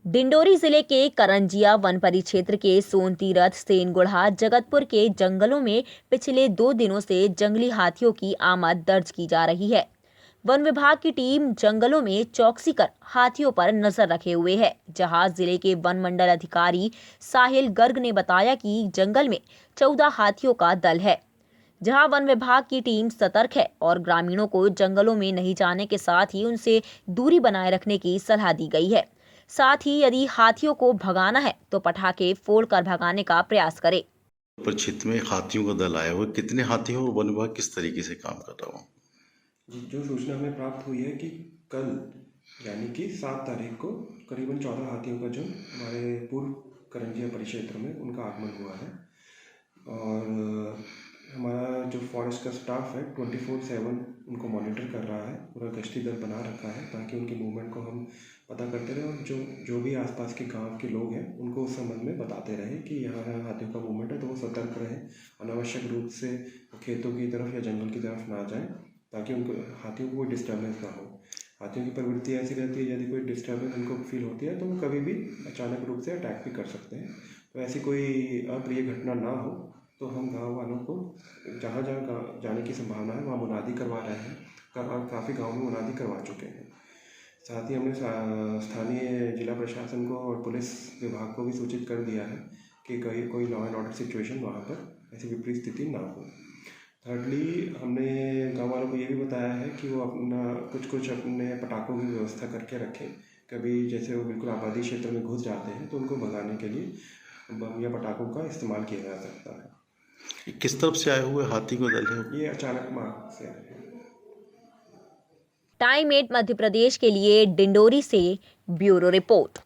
डिंडोरी जिले के करंजिया वन परिक्षेत्र के सोनतीरथ सेनगुढ़ा जगतपुर के जंगलों में पिछले 2 दिनों से जंगली हाथियों की आमद दर्ज की जा रही है। वन विभाग की टीम जंगलों में चौकसी कर हाथियों पर नजर रखे हुए है। जहां जिले के वन मंडल अधिकारी साहिल गर्ग ने बताया कि जंगल में 14 हाथियों का दल है। जहां वन विभाग की टीम सतर्क है और ग्रामीणों को जंगलों में नहीं जाने के साथ ही उनसे दूरी बनाए रखने की सलाह दी गई है। साथ ही यदि हाथियों को भगाना है तो पटाखे फोड़कर भगाने का प्रयास करें। परिक्षेत्र में हाथियों का दल आया हुआ है। कितने हाथी हो, वन विभाग किस तरीके से काम कर रहा हो? जी, जो सूचना हमें प्राप्त हुई है कि कल यानी कि 7 तारीख को करीबन 14 हाथियों का झुंड हमारे पूर्व करंजिया परिक्षेत्र में उनका आगमन हुआ है। और हमारा जो फॉरेस्ट का स्टाफ है 24/7 उनको मॉनिटर कर रहा है, पूरा गश्ती दल बना रखा है ताकि उनकी मूवमेंट को हम पता करते रहें और जो भी आसपास के गांव के लोग हैं उनको उस संबंध में बताते रहें कि यहाँ हाथियों का मूवमेंट है, तो वो सतर्क रहें, अनावश्यक रूप से खेतों की तरफ या जंगल की तरफ ना जाएं ताकि उनको हाथियों को कोई डिस्टर्बेंस ना हो। हाथियों की प्रवृत्ति ऐसी रहती है, यदि कोई डिस्टर्बेंस उनको फील होती है तो वो कभी भी अचानक रूप से अटैक भी कर सकते हैं। तो ऐसी कोई अप्रिय घटना ना हो तो हम गांव वालों को जहाँ जहाँ जाने की संभावना है वहाँ मुनादी करवा रहे हैं। काफ़ी गाँव में मुनादी करवा चुके हैं। साथ ही हमने स्थानीय जिला प्रशासन को और पुलिस विभाग को भी सूचित कर दिया है कि कोई लॉ एंड ऑर्डर सिचुएशन वहाँ पर ऐसी विपरीत स्थिति ना हो। थर्डली, हमने गाँव वालों को ये भी बताया है कि वो अपना कुछ अपने पटाखों की व्यवस्था करके रखें। कभी जैसे वो बिल्कुल आबादी क्षेत्र में घुस जाते हैं तो उनको भगाने के लिए बम या पटाखों का इस्तेमाल किया जा सकता है। ये किस तरफ से आए हुए हाथी का दल है? ये अचानक मार्ग से आए हैं। टाइम 8 मध्य प्रदेश के लिए डिंडोरी से ब्यूरो रिपोर्ट।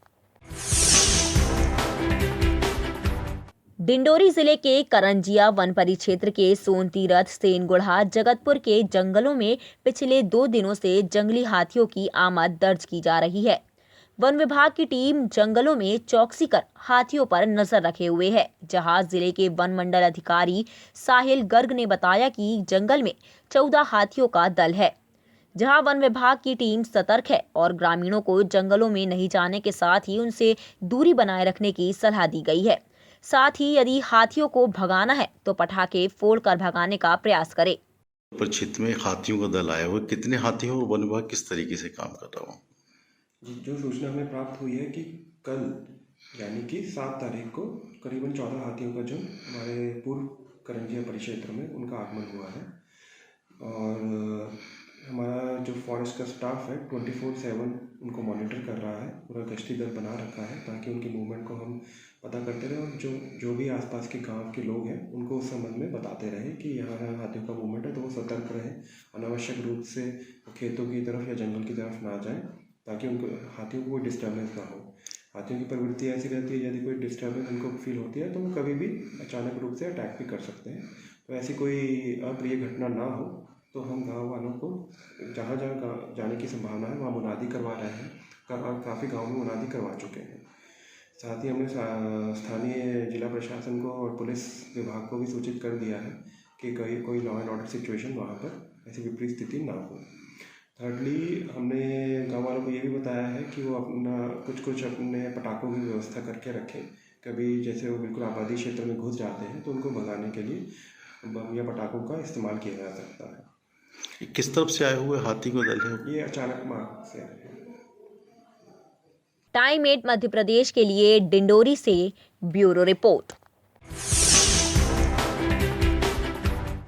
डिंडोरी जिले के करंजिया वन परिक्षेत्र के सोनतीरथ सेनगुढ़ा जगतपुर के जंगलों में पिछले 2 दिनों से जंगली हाथियों की आमद दर्ज की जा रही है। वन विभाग की टीम जंगलों में चौकसी कर हाथियों पर नजर रखे हुए है। जहां जिले के वन मंडल अधिकारी साहिल गर्ग ने बताया कि जंगल में 14 हाथियों का दल है। जहां वन विभाग की टीम सतर्क है और ग्रामीणों को जंगलों में नहीं जाने के साथ ही उनसे दूरी बनाए रखने की सलाह दी गई है। साथ ही यदि हाथियों को भगाना है तो पटाखे फोड़कर भगाने का प्रयास करें। परिक्षेत्र में हाथियों का दल आया हुआ है। कितने हाथी हो, वन विभाग किस तरीके से काम कर रहा हो? जी, जो सूचना हमें प्राप्त हुई है कि कल यानी कि 7 तारीख को करीबन 14 हाथियों का झुंड हमारे पूर्व करंजिया परिक्षेत्र में उनका आगमन हुआ है। और हमारा जो फॉरेस्ट का स्टाफ है 24/7 उनको मॉनिटर कर रहा है, पूरा गश्ती दल बना रखा है ताकि उनकी मूवमेंट को हम पता करते रहें और जो भी आसपास के गांव के लोग हैं उनको उस संबंध में बताते रहें कि यहाँ हाथियों का मूवमेंट है, तो वो सतर्क रहें, अनावश्यक रूप से खेतों की तरफ या जंगल की तरफ ना जाएं ताकि उनको हाथियों को कोई डिस्टर्बेंस ना हो। हाथियों की प्रवृत्ति ऐसी रहती है, यदि कोई डिस्टर्बेंस उनको फील होती है तो वो कभी भी अचानक रूप से अटैक भी कर सकते हैं। तो ऐसी कोई अप्रिय घटना ना हो तो हम गांव वालों को जहाँ जहाँ जाने की संभावना है वहाँ मुनादी करवा रहे हैं। काफ़ी गाँव में मुनादी करवा चुके हैं। साथ ही हमने स्थानीय जिला प्रशासन को और पुलिस विभाग को भी सूचित कर दिया है कि कोई लॉ एंड ऑर्डर सिचुएशन वहाँ पर ऐसी विपरीत स्थिति ना हो। थर्डली, हमने गाँव वालों को ये भी बताया है कि वो अपना कुछ अपने पटाखों की व्यवस्था करके रखें। कभी जैसे वो बिल्कुल आबादी क्षेत्र में घुस जाते हैं तो उनको भगाने के लिए बम या पटाखों का इस्तेमाल किया जा सकता है। ये किस तरफ से आए हुए हाथी का दल है? ये अचानक मार्ग से आए हैं। टाइम 8 मध्य प्रदेश के लिए डिंडोरी से ब्यूरो रिपोर्ट।